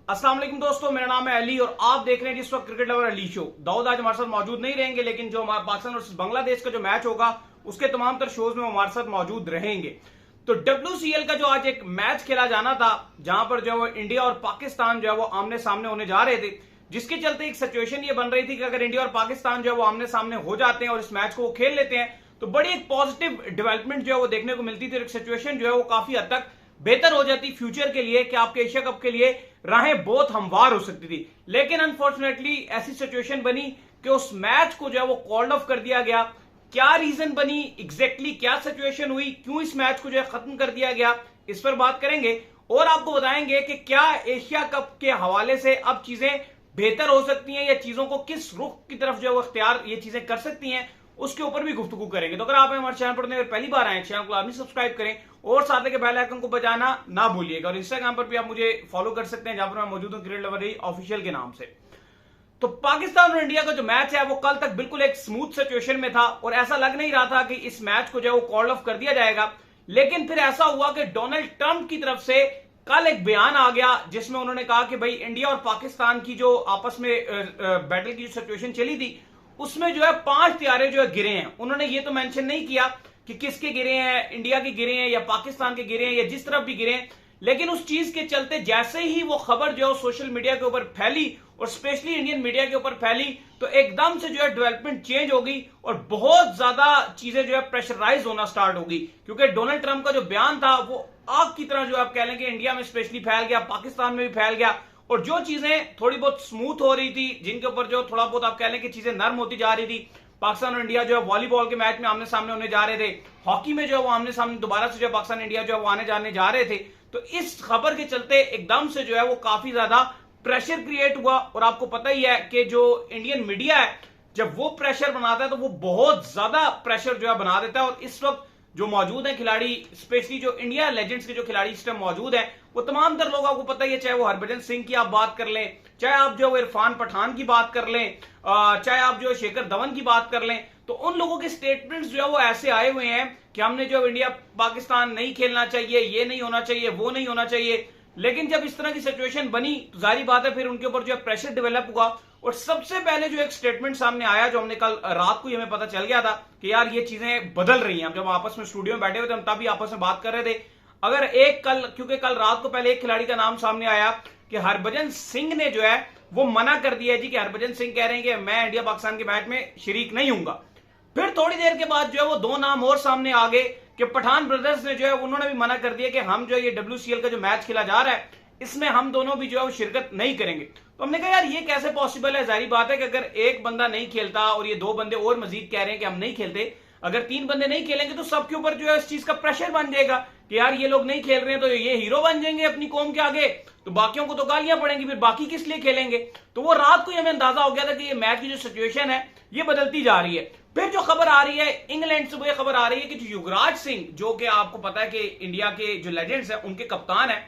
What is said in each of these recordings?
अस्सलाम वालेकुम दोस्तों, मेरा नाम है अली और आप देख रहे हैं जिस वक्त क्रिकेट लवर अली शो। दाऊद आज हमारे साथ मौजूद नहीं रहेंगे, लेकिन जो पाकिस्तान वर्सेस बांग्लादेश का जो मैच होगा उसके तमाम तर शोज में हमारे साथ मौजूद रहेंगे। तो WCL का जो आज एक मैच खेला जाना था, जहां पर जो है वो इंडिया और पाकिस्तान जो है वो आमने सामने होने जा रहे थे, जिसके चलते एक सिचुएशन ये बन रही थी कि अगर इंडिया और पाकिस्तान जो है वो आमने सामने हो जाते हैं और इस मैच को वो खेल लेते हैं तो बड़ी एक पॉजिटिव डेवलपमेंट जो है वो देखने को मिलती थी। एक सिचुएशन जो है वो काफी हद तक बेहतर हो जाती फ्यूचर के लिए कि आपके एशिया कप के लिए राहें बहुत हमवार हो सकती थी। लेकिन अनफॉर्चुनेटली ऐसी सिचुएशन बनी कि उस मैच को जो है वो कॉल्ड ऑफ कर दिया गया। क्या रीजन बनी, एग्जैक्टली क्या सिचुएशन हुई, क्यों इस मैच को जो है खत्म कर दिया गया, इस पर बात करेंगे और आपको बताएंगे कि क्या एशिया कप के हवाले से अब चीजें बेहतर हो सकती हैं या चीजों को किस रुख की तरफ जो है वो इख्तियार ये चीजें कर सकती हैं, उसके ऊपर भी गुफ्तगू करेंगे। तो अगर आप हमारे चैनल पर पहली बार आए, चैनल को आप सब्सक्राइब करें और साथ के बेल आइकन को बजाना ना भूलिएगा। और इंस्टाग्राम पर भी आप मुझे फॉलो कर सकते हैं, जहां पर मैं मौजूद हूं क्रिकेट लवर ऑफिशियल के नाम से। तो पाकिस्तान और इंडिया का जो मैच है वो कल तक बिल्कुल एक स्मूथ सिचुएशन में था और ऐसा लग नहीं रहा था कि इस मैच को जो है वो कॉल ऑफ कर दिया जाएगा। लेकिन फिर ऐसा हुआ कि डोनाल्ड ट्रंप की तरफ से कल एक बयान आ गया जिसमें उन्होंने कहा कि भाई इंडिया और पाकिस्तान की जो आपस में बैटल की जो सिचुएशन चली थी उसमें जो है 5 तियारे जो है गिरे हैं। उन्होंने ये तो मेंशन नहीं किया कि किसके गिरे हैं, इंडिया के गिरे हैं या पाकिस्तान के गिरे हैं या जिस तरफ भी गिरे हैं, लेकिन उस चीज के चलते जैसे ही वो खबर जो है सोशल मीडिया के ऊपर फैली और स्पेशली इंडियन मीडिया के ऊपर फैली तो एकदम से जो है डेवलपमेंट चेंज हो गई और बहुत ज्यादा चीजें जो है प्रेशराइज होना स्टार्ट हो गई। क्योंकि डोनाल्ड ट्रंप का जो बयान था वो आग की तरह जो आप कह लेंगे इंडिया में स्पेशली फैल गया, पाकिस्तान में भी फैल गया। और जो चीजें थोड़ी बहुत स्मूथ हो रही थी, जिनके ऊपर जो थोड़ा बहुत आप कह लें कि चीजें नर्म होती जा रही थी, पाकिस्तान और इंडिया जो है वॉलीबॉल के मैच में आमने सामने होने जा रहे थे, हॉकी में जो है वो आमने सामने दोबारा से जो पाकिस्तान इंडिया जो है वो आने जाने जा रहे थे, तो इस खबर के चलते एकदम से जो है वो काफी ज्यादा प्रेशर क्रिएट हुआ। और आपको पता ही है कि जो इंडियन मीडिया है जब वो प्रेशर बनाता है तो वो बहुत ज्यादा प्रेशर जो है बना देता है। और इस वक्त जो मौजूद है खिलाड़ी, स्पेशली जो इंडिया लेजेंड्स के जो खिलाड़ी इस टाइम मौजूद हैं, वो तमाम तर लोगों को पता ही है, चाहे वो हरभजन सिंह की आप बात कर लें, चाहे आप जो इरफान पठान की बात कर लें, चाहे आप जो शेखर धवन की बात कर लें, तो उन लोगों के स्टेटमेंट्स जो है वो ऐसे आए हुए हैं कि हमने जो इंडिया पाकिस्तान नहीं खेलना चाहिए, ये नहीं होना चाहिए, वो नहीं होना चाहिए। लेकिन जब इस तरह की सिचुएशन बनी तो जाहिर बात है फिर उनके ऊपर जो है प्रेशर डेवलप हुआ। और सबसे पहले जो एक स्टेटमेंट सामने आया, जो हमने कल रात को ही हमें पता चल गया था कि यार ये चीजें बदल रही हैं। हम जब आपस में स्टूडियो में बैठे हुए थे हम तभी आपस में बात कर रहे थे। अगर क्योंकि कल रात को पहले एक खिलाड़ी का नाम सामने आया कि हरभजन सिंह ने जो है वो मना कर दिया जी, कि हरभजन सिंह कह रहे हैं कि मैं इंडिया पाकिस्तान के मैच में शरीक नहीं हूंगा। फिर थोड़ी देर के बाद जो है वो 2 नाम और सामने आ गए कि पठान ब्रदर्स ने जो है उन्होंने भी मना कर दिया कि हम जो ये WCL का जो मैच खेला जा रहा है इसमें हम दोनों भी जो है वो शिरकत नहीं करेंगे। तो हमने कहा यार ये कैसे पॉसिबल है। जाहिर बात है कि अगर एक बंदा नहीं खेलता और ये 2 बंदे और मजीद कह रहे हैं कि हम नहीं खेलते, अगर 3 बंदे नहीं खेलेंगे तो सबके ऊपर जो है इस चीज का प्रेशर बन जाएगा कि यार ये लोग नहीं खेल रहे हैं तो ये हीरो बन जाएंगे अपनी कौम के आगे, तो बाकियों को तो गालियां पड़ेंगी, फिर बाकी किस लिए खेलेंगे। तो वो रात को ही हमें अंदाजा हो गया था कि ये मैच की जो सिचुएशन है ये बदलती जा रही है। फिर जो खबर आ रही है इंग्लैंड से, वो खबर आ रही है कि युवराज सिंह, जो कि आपको पता है कि इंडिया के जो लेजेंड्स है उनके कप्तान है,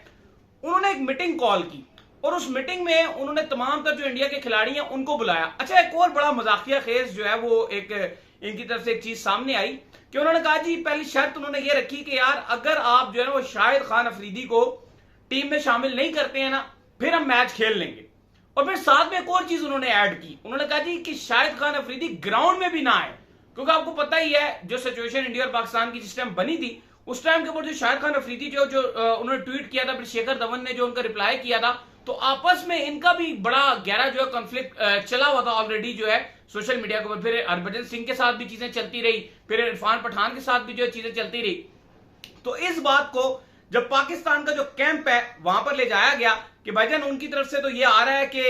उन्होंने एक मीटिंग कॉल की और उस मीटिंग में उन्होंने तमाम तर जो इंडिया के खिलाड़ी हैं उनको बुलाया। अच्छा, एक और बड़ा मजाकिया खेज जो है वो एक इनकी तरफ से एक चीज सामने आई कि उन्होंने कहा जी, पहली शर्त उन्होंने ये रखी कि यार अगर आप जो है वो शाहिद खान अफरीदी को टीम में शामिल नहीं करते हैं ना, फिर हम मैच खेल लेंगे। और फिर साथ में एक और चीज उन्होंने ऐड की, उन्होंने कहा जी कि शाहिद खान अफरीदी ग्राउंड में भी ना आए, क्योंकि आपको पता ही है जो सिचुएशन इंडिया और पाकिस्तान की जिस टाइम बनी थी उस टाइम के ऊपर जो शाहिद खान अफरीदी जो उन्होंने ट्वीट किया था, फिर शेखर धवन ने जो उनका रिप्लाई किया था, तो आपस में इनका भी बड़ा गहरा जो है कॉन्फ्लिक्ट चला हुआ था ऑलरेडी जो है सोशल मीडिया के ऊपर। फिर हरभजन सिंह के साथ भी चीजें चलती रही, फिर इरफान पठान के साथ भी जो चीजें चलती रही। तो इस बात को जब पाकिस्तान का जो कैंप है वहां पर ले जाया गया कि भाईजान उनकी तरफ से तो ये आ रहा है कि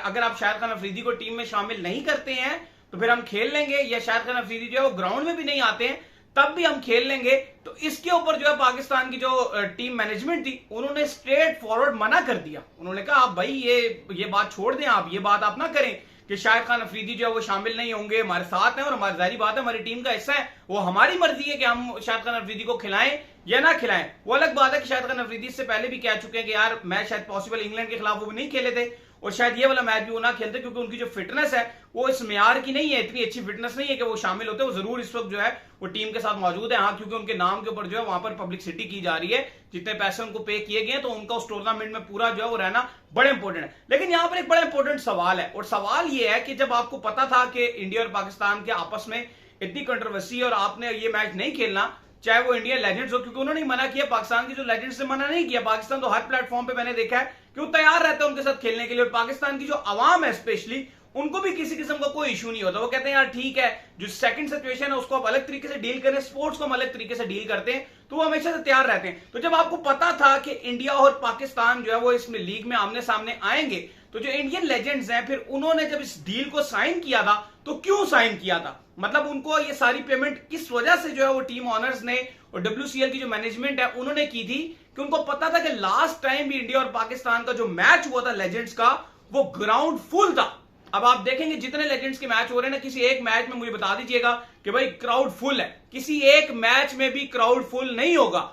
अगर आप शाहिद खान अफरीदी को टीम में शामिल नहीं करते हैं तो फिर हम खेल लेंगे, या शाहिद खान अफरीदी जो है वो ग्राउंड में भी नहीं आते हैं तब भी हम खेल लेंगे। तो इसके ऊपर जो है पाकिस्तान की जो टीम मैनेजमेंट थी उन्होंने स्ट्रेट फॉरवर्ड मना कर दिया। उन्होंने कहा आप भाई ये बात छोड़ दें, आप ये बात आप ना करें कि शाहिद खान अफरीदी जो है वो शामिल नहीं होंगे, हमारे साथ हैं और हमारी जाहिर बात है हमारी टीम का हिस्सा है, वो हमारी मर्जी है कि हम शाहिद खान अफरीदी को खिलाएं या ना खिलाएं। वो अलग बात है कि शाहिद खान अफरीदी इससे पहले भी कह चुके हैं कि यार मैच शायद पॉसिबल इंग्लैंड के खिलाफ वो भी नहीं खेले थे, और शायद ये वाला मैच भी वो ना खेलते, क्योंकि उनकी जो फिटनेस है वो इस मेयार की नहीं है, इतनी अच्छी फिटनेस नहीं है कि वो शामिल होते। वो जरूर इस वक्त जो है वो टीम के साथ मौजूद है, हाँ, क्योंकि उनके नाम के ऊपर जो है वहां पर पब्लिसिटी की जा रही है, जितने पैसे उनको पे किए गए, तो उनका उस टूर्नामेंट में पूरा जो है वो रहना बड़ा इंपॉर्टेंट है। लेकिन यहां पर एक बड़ा इंपॉर्टेंट सवाल है, और सवाल ये है कि जब आपको पता था कि इंडिया और पाकिस्तान के आपस में इतनी कंट्रोवर्सी है और आपने ये मैच नहीं खेलना, चाहे वो इंडियन लेजेंड्स हो, क्योंकि उन्होंने मना किया, पाकिस्तान की जो लेजेंड्स ने मना नहीं किया। पाकिस्तान तो हर प्लेटफॉर्म पे मैंने देखा है कि वो तैयार रहते हैं उनके साथ खेलने के लिए, और पाकिस्तान की जो आवाम है स्पेशली, उनको भी किसी किस्म का कोई इशू नहीं होता। वो कहते हैं यार ठीक है, जो सेकंड सिचुएशन है उसको आप अलग तरीके से डील करें, स्पोर्ट्स को हम अलग तरीके से डील करते हैं, तो वो हमेशा से तैयार रहते हैं। तो जब आपको पता था कि इंडिया और पाकिस्तान जो है वो इसमें लीग में आमने सामने आएंगे, तो जो इंडियन लेजेंड्स हैं फिर उन्होंने जब इस डील को साइन किया था, तो क्यों साइन किया था, मतलब उनको ये सारी पेमेंट किस वजह से जो है वो टीम ऑनर्स ने और WCL की जो मैनेजमेंट है उन्होंने की थी, कि उनको पता था कि लास्ट टाइम भी इंडिया और पाकिस्तान का जो मैच हुआ था लेजेंड्स का, वो ग्राउंड फुल था। अब आप देखेंगे जितने लेजेंड्स के मैच हो रहे हैं ना, किसी एक मैच में मुझे बता दीजिएगा कि भाई क्राउड फुल है, किसी एक मैच में भी क्राउड फुल नहीं होगा।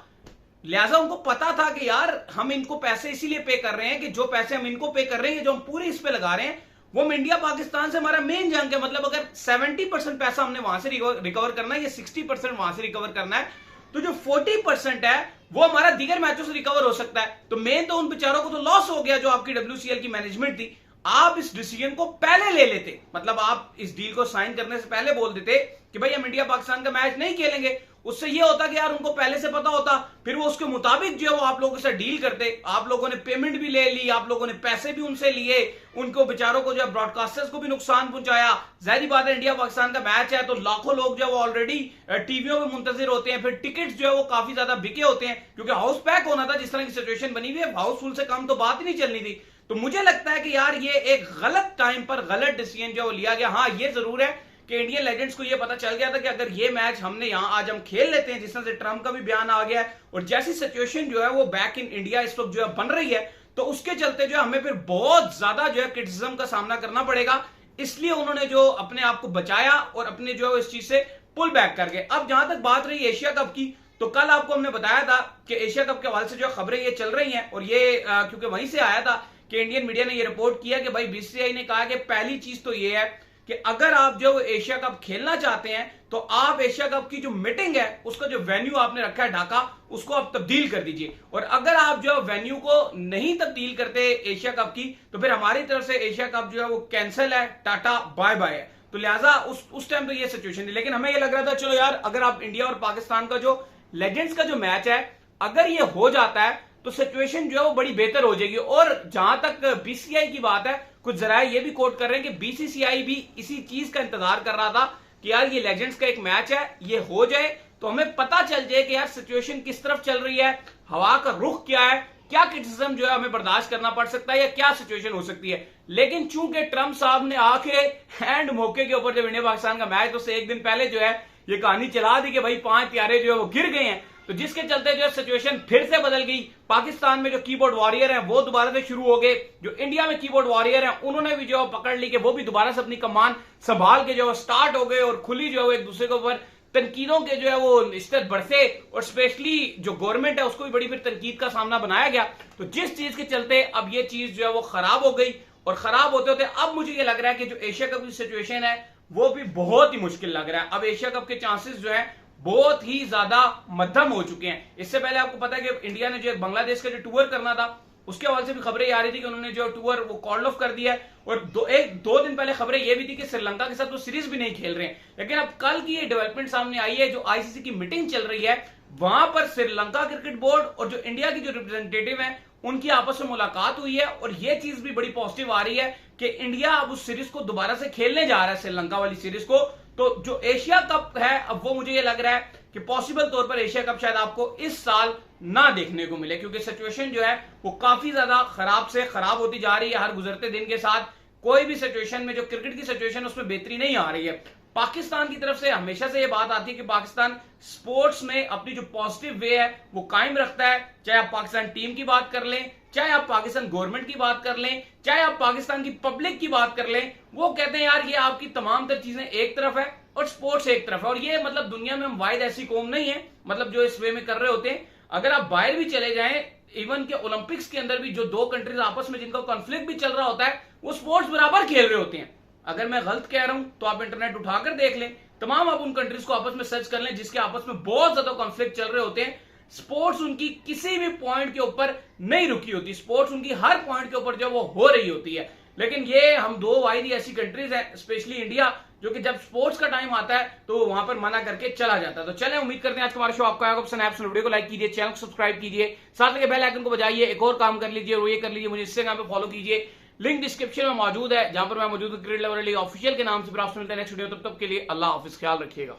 लिहाजा उनको पता था कि यार हम इनको पैसे इसीलिए पे कर रहे हैं कि जो पैसे हम इनको पे कर रहे हैं, जो हम पूरे इस पे लगा रहे हैं, वो हम इंडिया पाकिस्तान से हमारा मेन जंग है। मतलब अगर 70% पैसा हमने वहां से रिकवर करना है या 60% वहां से रिकवर करना है, तो जो 40% है वो हमारा दीगर मैचों से रिकवर हो सकता है। तो मेन तो उन बेचारों को तो लॉस हो गया जो आपकी WCL की मैनेजमेंट थी। आप इस डिसीजन को पहले ले लेते, मतलब आप इस डील को साइन करने से पहले बोल देते कि भाई हम इंडिया पाकिस्तान का मैच नहीं खेलेंगे, उससे ये होता कि यार उनको पहले से पता होता, फिर वो उसके मुताबिक जो है वो आप लोगों के साथ डील करते। आप लोगों ने पेमेंट भी ले ली, आप लोगों ने पैसे भी उनसे लिए, उनको बेचारों को जो है ब्रॉडकास्टर्स को भी नुकसान पहुंचाया। जाहिर बात है इंडिया पाकिस्तान का मैच है तो लाखों लोग जो है वो ऑलरेडी टीवियों में मुंतजिर होते हैं, फिर टिकट्स जो है वो काफी ज्यादा बिके होते हैं, क्योंकि हाउस पैक होना था। जिस तरह की सिचुएशन बनी हुई है, हाउसफुल से कम तो बात ही नहीं चलनी थी। तो मुझे लगता है कि यार ये एक गलत टाइम पर गलत डिसीजन जो लिया गया। हाँ, ये जरूर है कि इंडियन लेजेंड्स को ये पता चल गया था कि अगर ये मैच हमने यहां आज हम खेल लेते हैं, जिस तरह से ट्रंप का भी बयान आ गया है, और जैसी सिचुएशन जो है वो बैक इन इंडिया इस वक्त जो है बन रही है, तो उसके चलते जो है हमें फिर बहुत ज्यादा जो है क्रिटिसिज्म का सामना करना पड़ेगा। इसलिए उन्होंने जो अपने आप को बचाया और अपने जो है इस चीज से पुल बैक कर गए। अब जहां तक बात रही एशिया कप की, तो कल आपको हमने बताया था कि एशिया कप के हवाले से जो खबरें ये चल रही हैं, और ये क्योंकि वहीं से आया था कि इंडियन मीडिया ने ये रिपोर्ट किया कि भाई BCCI ने कहा कि पहली चीज तो ये है कि अगर आप जो एशिया कप खेलना चाहते हैं, तो आप एशिया कप की जो मीटिंग है उसका जो वेन्यू आपने रखा है ढाका, उसको आप तब्दील कर दीजिए। और अगर आप जो वेन्यू को नहीं तब्दील करते एशिया कप की, तो फिर हमारी तरफ से एशिया कप जो है वो कैंसिल है, टाटा बाय बाय है। तो लिहाजा उस टाइम तो ये सिचुएशन थी। लेकिन हमें ये लग रहा था चलो यार, अगर आप इंडिया और पाकिस्तान का जो लेजेंड्स का जो मैच है अगर ये हो जाता है, तो सिचुएशन जो है वो बड़ी बेहतर हो जाएगी। और जहां तक BCCI की बात है, कुछ जरा ये भी कोट कर रहे हैं कि BCCI भी इसी चीज का इंतजार कर रहा था कि यार ये लेजेंड्स का एक मैच है, ये हो जाए तो हमें पता चल जाए कि यार सिचुएशन किस तरफ चल रही है, हवा का रुख क्या है, क्या क्रिटिसिज्म जो है हमें बर्दाश्त करना पड़ सकता है या क्या सिचुएशन हो सकती है। लेकिन चूंकि ट्रंप साहब ने आके हैंड मौके के ऊपर जब इंडिया पाकिस्तान का मैच, तो एक दिन पहले जो है ये कहानी चला दी कि भाई 5 प्यारे जो है वो गिर गए हैं, तो जिसके चलते जो है सिचुएशन फिर से बदल गई। पाकिस्तान में जो कीबोर्ड वॉरियर हैं वो दोबारा से शुरू हो गए, जो इंडिया में कीबोर्ड वॉरियर हैं उन्होंने भी जो पकड़ ली कि वो भी दोबारा से अपनी कमान संभाल के जो है स्टार्ट हो गए, और खुली जो है एक दूसरे के ऊपर तनकीदों के जो है वो निश्चित बरसे, और स्पेशली जो गवर्नमेंट है उसको भी बड़ी फिर तनकीद का सामना बनाया गया। तो जिस चीज के चलते अब ये चीज जो है वो खराब हो गई, और खराब होते होते अब मुझे ये लग रहा है कि जो एशिया कप की सिचुएशन है वो भी बहुत ही मुश्किल लग रहा है। अब एशिया कप के चांसेस जो है बहुत ही ज्यादा मध्यम हो चुके हैं। इससे पहले आपको पता है कि इंडिया ने जो बांग्लादेश का जो टूर करना था, उसके हवाले से भी खबरें आ रही थी कि उन्होंने जो टूर वो कॉल ऑफ कर दिया है, और दो दिन पहले खबरें ये भी थी कि श्रीलंका के साथ वो सीरीज भी नहीं खेल रहे हैं। लेकिन अब कल की ये डेवलपमेंट सामने आई है, जो ICC की मीटिंग चल रही है वहां पर श्रीलंका क्रिकेट बोर्ड और जो इंडिया की जो रिप्रेजेंटेटिव है उनकी आपस में मुलाकात हुई है, और ये चीज भी बड़ी पॉजिटिव आ रही है कि इंडिया अब उस सीरीज को दोबारा से खेलने जा रहा है, श्रीलंका वाली सीरीज को। तो जो एशिया कप है अब वो मुझे ये लग रहा है कि पॉसिबल तौर पर एशिया कप शायद आपको इस साल ना देखने को मिले, क्योंकि सिचुएशन जो है वो काफी ज्यादा खराब से खराब होती जा रही है हर गुजरते दिन के साथ। कोई भी सिचुएशन में जो क्रिकेट की सिचुएशन उसमें बेहतरी नहीं आ रही है। पाकिस्तान की तरफ से हमेशा से ये बात आती है कि पाकिस्तान स्पोर्ट्स में अपनी जो पॉजिटिव वे है वो कायम रखता है, चाहे आप पाकिस्तान टीम की बात कर लें, चाहे आप पाकिस्तान गवर्नमेंट की बात कर लें, चाहे आप पाकिस्तान की पब्लिक की बात कर लें। वो कहते हैं यार ये आपकी तमाम तर चीजें एक तरफ है और स्पोर्ट्स एक तरफ है, और ये मतलब दुनिया में हम वाहिद ऐसी कौम नहीं है मतलब जो इस वे में कर रहे होते हैं। अगर आप बाहर भी चले जाएं इवन के ओलंपिक्स के अंदर भी जो दो कंट्रीज आपस में जिनका कॉन्फ्लिक्ट भी चल रहा होता है, वो स्पोर्ट्स बराबर खेल रहे होते हैं। अगर मैं गलत कह रहा हूं तो आप इंटरनेट उठाकर देख लें, तमाम आप उन कंट्रीज को आपस में सर्च कर लें जिसके आपस में बहुत ज्यादा कॉन्फ्लिक्ट चल रहे होते हैं। स्पोर्ट्स उनकी किसी भी पॉइंट के ऊपर नहीं रुकी होती, स्पोर्ट्स उनकी हर पॉइंट के ऊपर जो वो हो रही होती है। लेकिन ये हम दो वाहिद ऐसी कंट्रीज हैं, स्पेशली इंडिया, जो कि जब स्पोर्ट्स का टाइम आता है तो वहां पर मना करके चला जाता है। तो चलें, उम्मीद करते हैं आज का हमारा शो आपको आएगा पसंद। आप वीडियो को लाइक कीजिए, चैनल को सब्सक्राइब कीजिए, साथ में बेल आइकन को बजाइए। एक और काम कर लीजिए, वो ये कर लीजिए, मुझे इंस्टाग्राम पे फॉलो कीजिए, लिंक डिस्क्रिप्शन में मौजूद है, जहां पर मैं मौजूद हूं क्रिकेट लवर अली ऑफिशियल के नाम से। फिर आपसे मिलते हैं नेक्स्ट वीडियो, तब तक के लिए अल्लाह हाफिज, ख्याल रखिएगा।